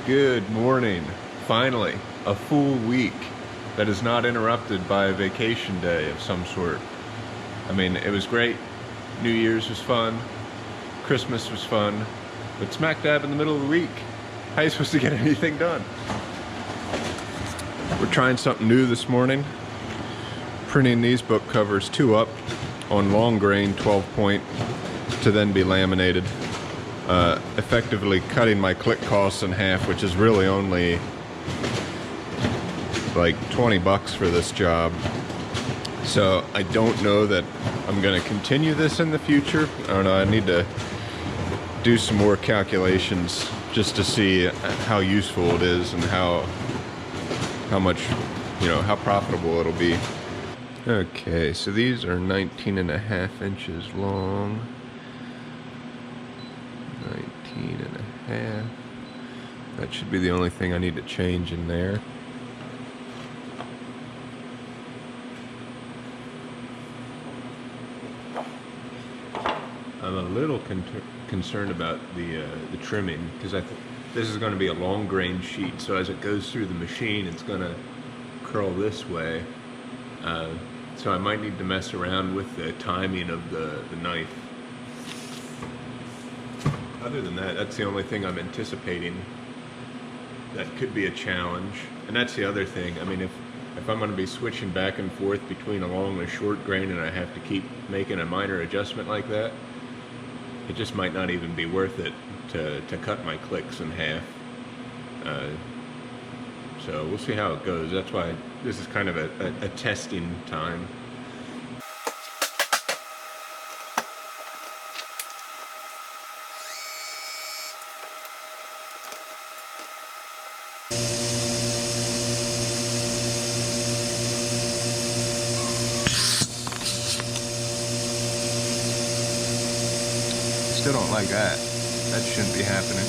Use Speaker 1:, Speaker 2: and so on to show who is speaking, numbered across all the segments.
Speaker 1: Good morning. Finally, a full week that is not interrupted by a vacation day of some sort. I mean, it was great. New Year's was fun. Christmas was fun. But smack dab in the middle of the week, how are you supposed to get anything done? We're trying something new this morning. Printing these book covers 2 up on long grain 12 point to then be laminated. Effectively cutting my click costs in half, which is really only like 20 bucks for this job. So I don't know that I'm going to continue this in the future. I don't know, I need to do some more calculations just to see how useful it is and how much, how profitable it'll be. Okay, so these are 19.5 inches long. 19.5. That should be the only thing I need to change in there. I'm a little concerned about the trimming, because this is going to be a long grain sheet, so as it goes through the machine it's going to curl this way, so I might need to mess around with the timing of the knife. Other than that, that's the only thing I'm anticipating that could be a challenge. And that's the other thing, I mean, if I'm going to be switching back and forth between a long and a short grain and I have to keep making a minor adjustment like that, it just might not even be worth it to cut my clicks in half. So we'll see how it goes. That's why this is kind of a testing time. Still don't like that. That shouldn't be happening.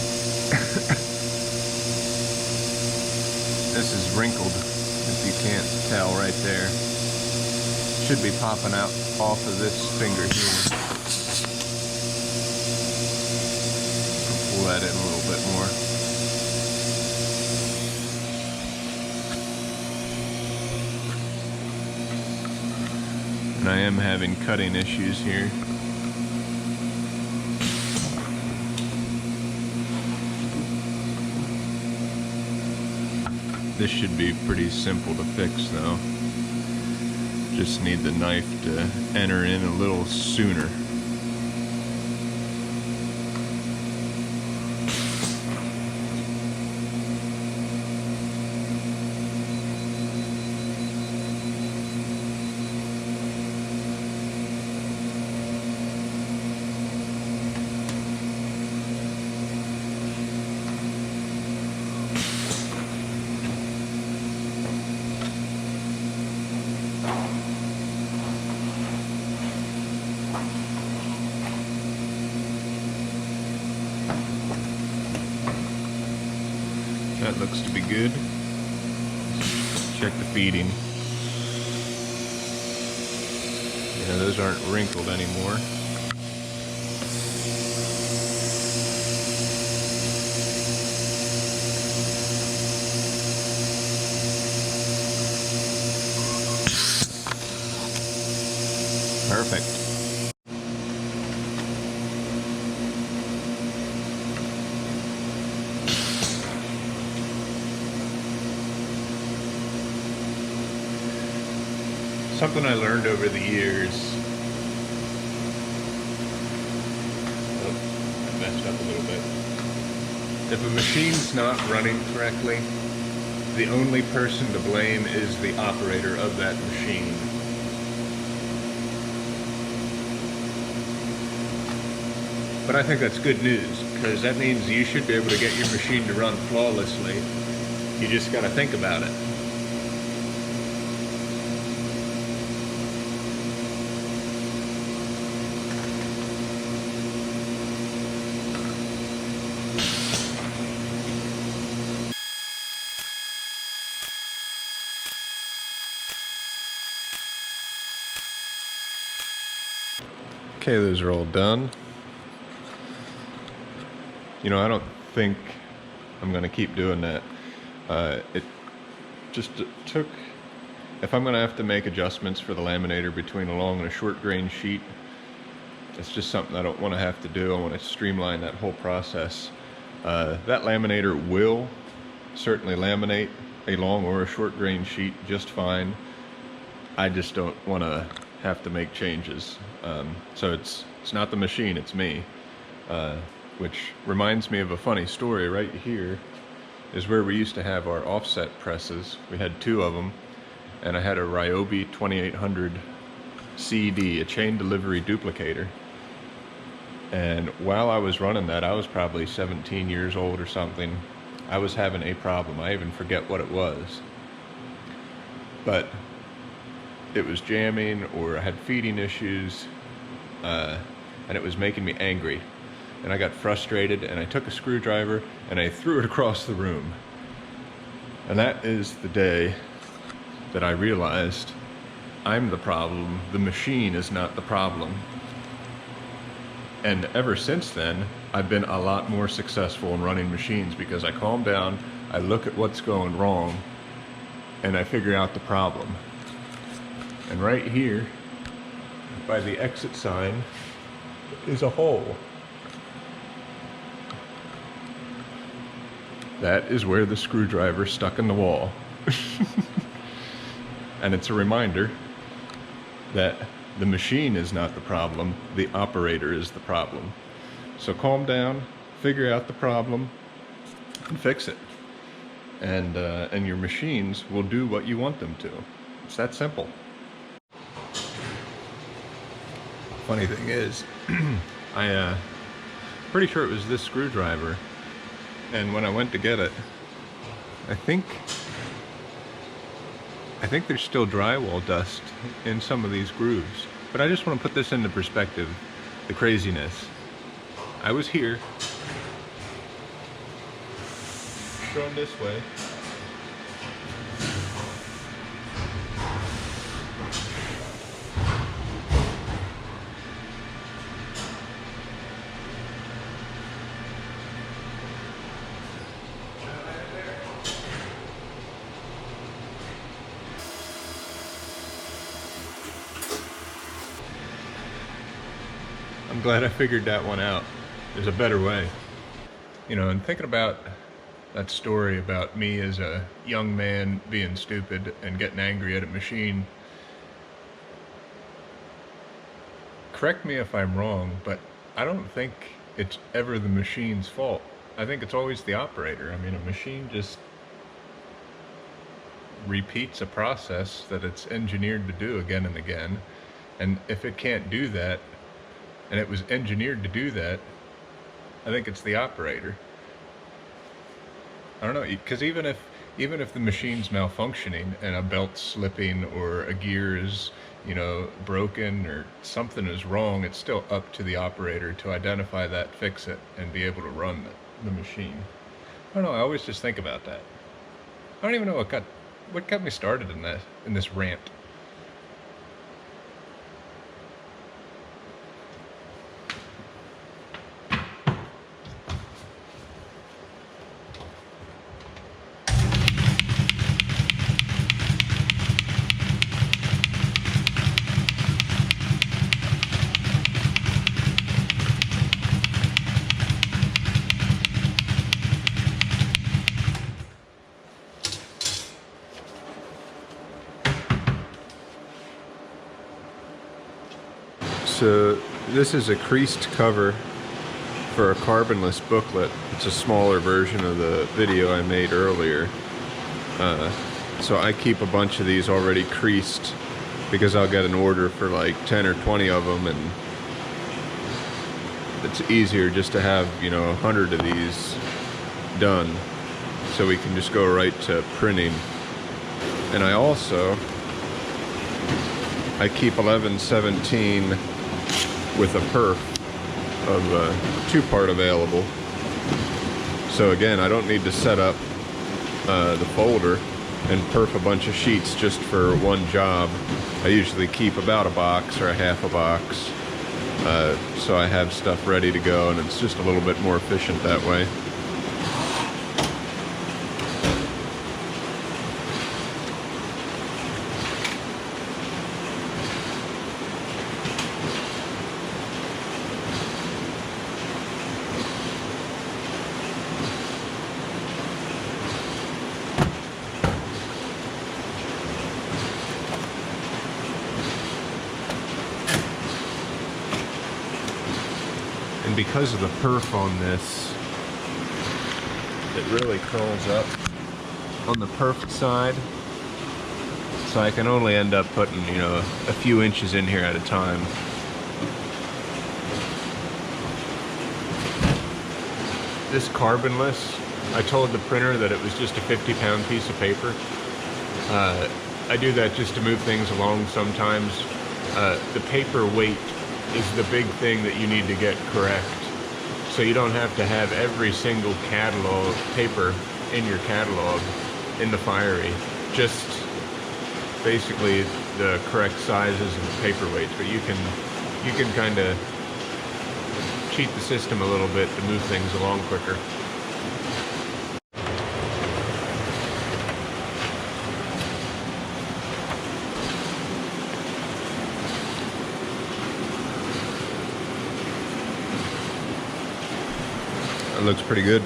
Speaker 1: This is wrinkled, if you can't tell right there. Should be popping out off of this finger here. Pull that in a little bit more. And I am having cutting issues here. This should be pretty simple to fix though. Just need the knife to enter in a little sooner. That looks to be good. Check the feeding. Yeah, those aren't wrinkled anymore. Perfect. Something I learned over the years. Oh, I messed up a little bit. If a machine's not running correctly, the only person to blame is the operator of that machine. But I think that's good news, because that means you should be able to get your machine to run flawlessly. You just got to think about it. Okay, those are all done. I don't think I'm going to keep doing that. It just took, if I'm going to have to make adjustments for the laminator between a long and a short grain sheet, it's just something I don't want to have to do. I want to streamline that whole process. That laminator will certainly laminate a long or a short grain sheet just fine. I just don't want to have to make changes. So it's not the machine, it's me. Which reminds me of a funny story. Right here is where we used to have our offset presses. We had 2 of them, and I had a Ryobi 2800 CD, a chain delivery duplicator. And while I was running that, I was probably 17 years old or something, I was having a problem. I even forget what it was. But it was jamming, or I had feeding issues, and it was making me angry. And I got frustrated, and I took a screwdriver and I threw it across the room. And that is the day that I realized I'm the problem, the machine is not the problem. And ever since then, I've been a lot more successful in running machines, because I calm down, I look at what's going wrong, and I figure out the problem. And right here, by the exit sign, is a hole. That is where the screwdriver stuck in the wall. And it's a reminder that the machine is not the problem, the operator is the problem. So calm down, figure out the problem, and fix it. And your machines will do what you want them to. It's that simple. Funny thing is, pretty sure it was this screwdriver, and when I went to get it, I think there's still drywall dust in some of these grooves. But I just want to put this into perspective, the craziness. I was here, going this way, I'm glad I figured that one out. There's a better way. You know, and thinking about that story about me as a young man being stupid and getting angry at a machine, correct me if I'm wrong, but I don't think it's ever the machine's fault. I think it's always the operator. I mean, a machine just repeats a process that it's engineered to do again and again. And if it can't do that, and it was engineered to do that, I think it's the operator. I don't know, because even if the machine's malfunctioning and a belt's slipping or a gear is, you know, broken or something is wrong, it's still up to the operator to identify that, fix it, and be able to run the machine. I don't know, I always just think about that. I don't even know what got me started in this rant. So this is a creased cover for a carbonless booklet. It's a smaller version of the video I made earlier. So I keep a bunch of these already creased because I'll get an order for like 10 or 20 of them, and it's easier just to have, you know, 100 of these done, so we can just go right to printing. And I keep 1117 with a perf of 2-part available. So again, I don't need to set up the folder and perf a bunch of sheets just for one job. I usually keep about a box or a half a box, so I have stuff ready to go, and it's just a little bit more efficient that way. And because of the perf on this, it really curls up on the perf side. So I can only end up putting, you know, a few inches in here at a time. This carbonless, I told the printer that it was just a 50-pound piece of paper. I do that just to move things along sometimes. The paper weight is the big thing that you need to get correct. So you don't have to have every single catalog paper in your catalog in the Fiery. Just basically the correct sizes and the paper weights, but you can kind of cheat the system a little bit to move things along quicker. That looks pretty good.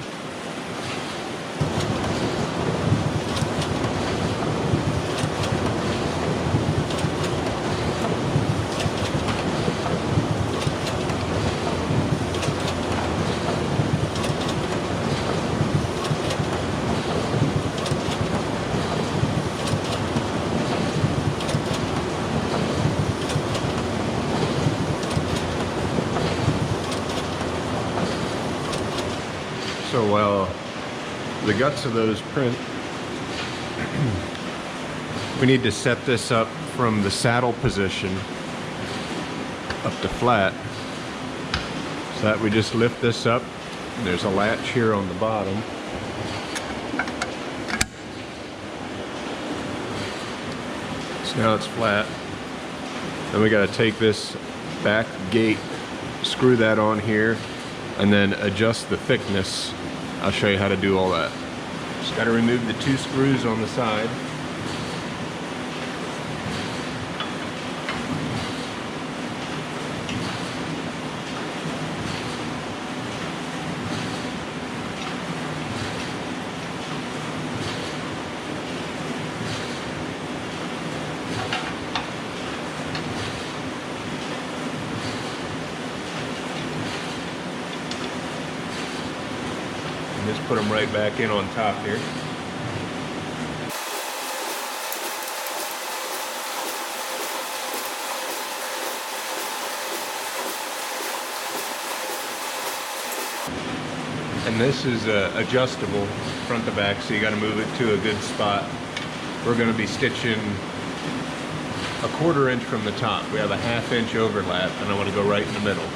Speaker 1: So while the guts of those print, we need to set this up from the saddle position up to flat. So that we just lift this up. There's a latch here on the bottom. So now it's flat. Then we got to take this back gate, screw that on here, and then adjust the thickness. I'll show you how to do all that. Just got to remove the 2 screws on the side. Just put them right back in on top here. And this is adjustable front to back, so you got to move it to a good spot. We're going to be stitching a 1/4 inch from the top. We have a 1/2 inch overlap, and I want to go right in the middle.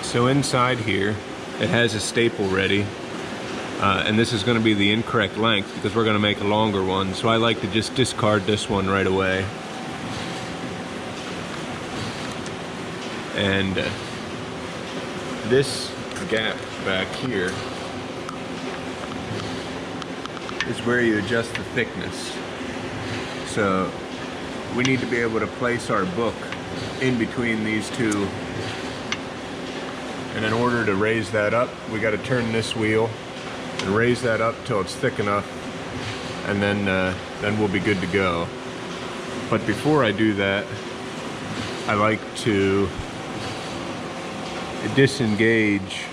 Speaker 1: So inside here, it has a staple ready, and this is going to be the incorrect length because we're going to make a longer one. So I like to just discard this one right away. And this gap back here is where you adjust the thickness. So we need to be able to place our book in between these two. And in order to raise that up, we got to turn this wheel and raise that up till it's thick enough, and then we'll be good to go. But before I do that, I like to disengage.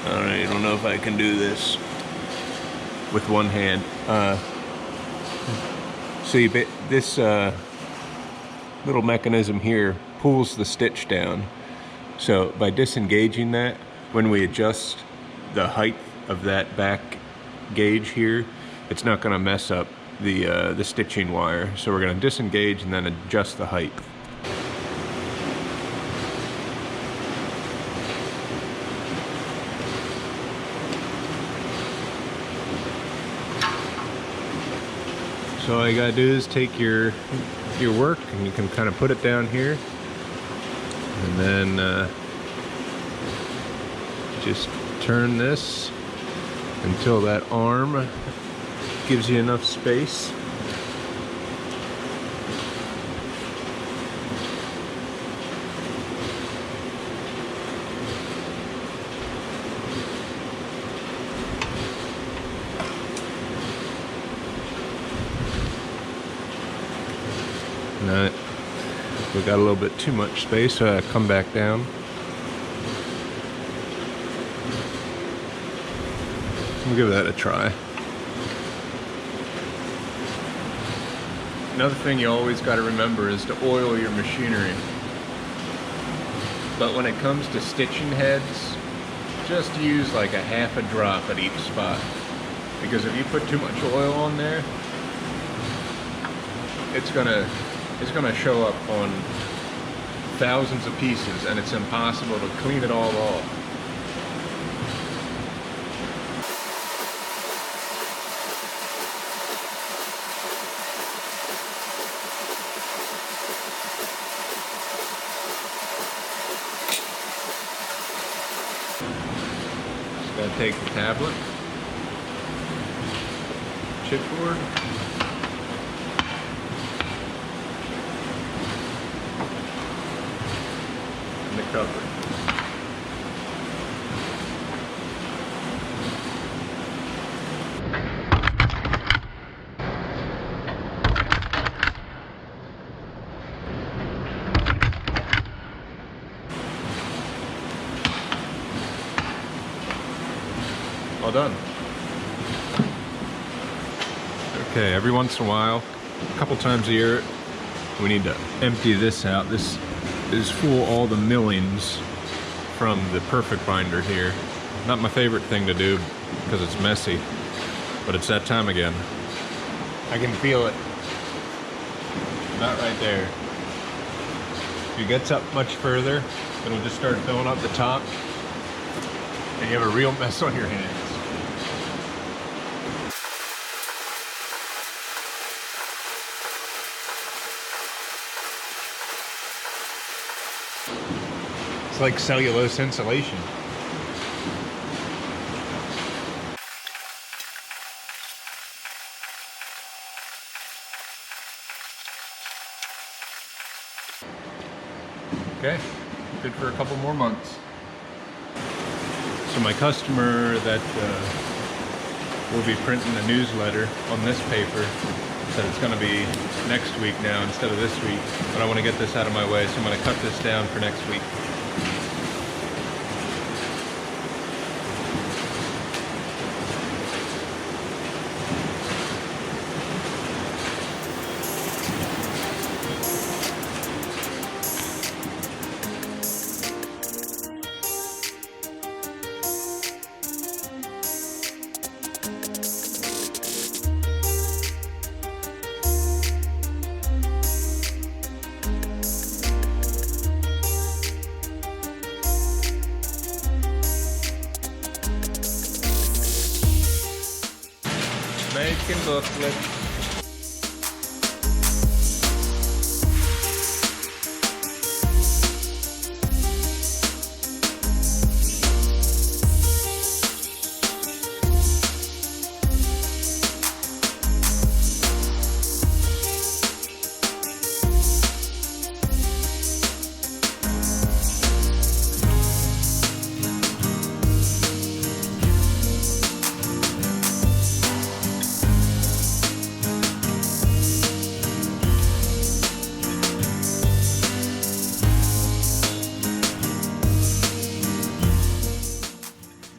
Speaker 1: I don't know if I can do this with one hand. So this little mechanism here pulls the stitch down. So by disengaging that, when we adjust the height of that back gauge here, it's not going to mess up the stitching wire. So we're going to disengage and then adjust the height. So all you gotta do is take your work and you can kind of put it down here. And then just turn this until that arm gives you enough space. got a little bit too much space, so I come back down. We'll give that a try. Another thing you always got to remember is to oil your machinery. But when it comes to stitching heads, just use like a half a drop at each spot. Because if you put too much oil on there, it's gonna show up on thousands of pieces, and it's impossible to clean it all off. Just gotta take the tablet, chipboard, and the cover. All done. Okay, every once in a while, a couple times a year, we need to empty this out. This is full of all the millings from the perfect binder here. Not my favorite thing to do because it's messy, but it's that time again. I can feel it. Not right there. If it gets up much further, it'll just start filling up the top, and you have a real mess on your hands. It's like cellulose insulation. Okay, good for a couple more months. So my customer that will be printing the newsletter on this paper said it's going to be next week now instead of this week, but I want to get this out of my way, so I'm going to cut this down for next week. Making booklets.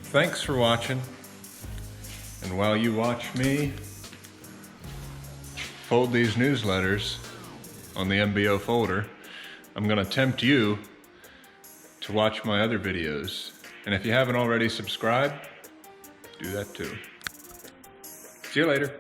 Speaker 1: Thanks for watching, and while you watch me fold these newsletters on the MBO folder, I'm going to tempt you to watch my other videos. And if you haven't already subscribed, do that too. See you later.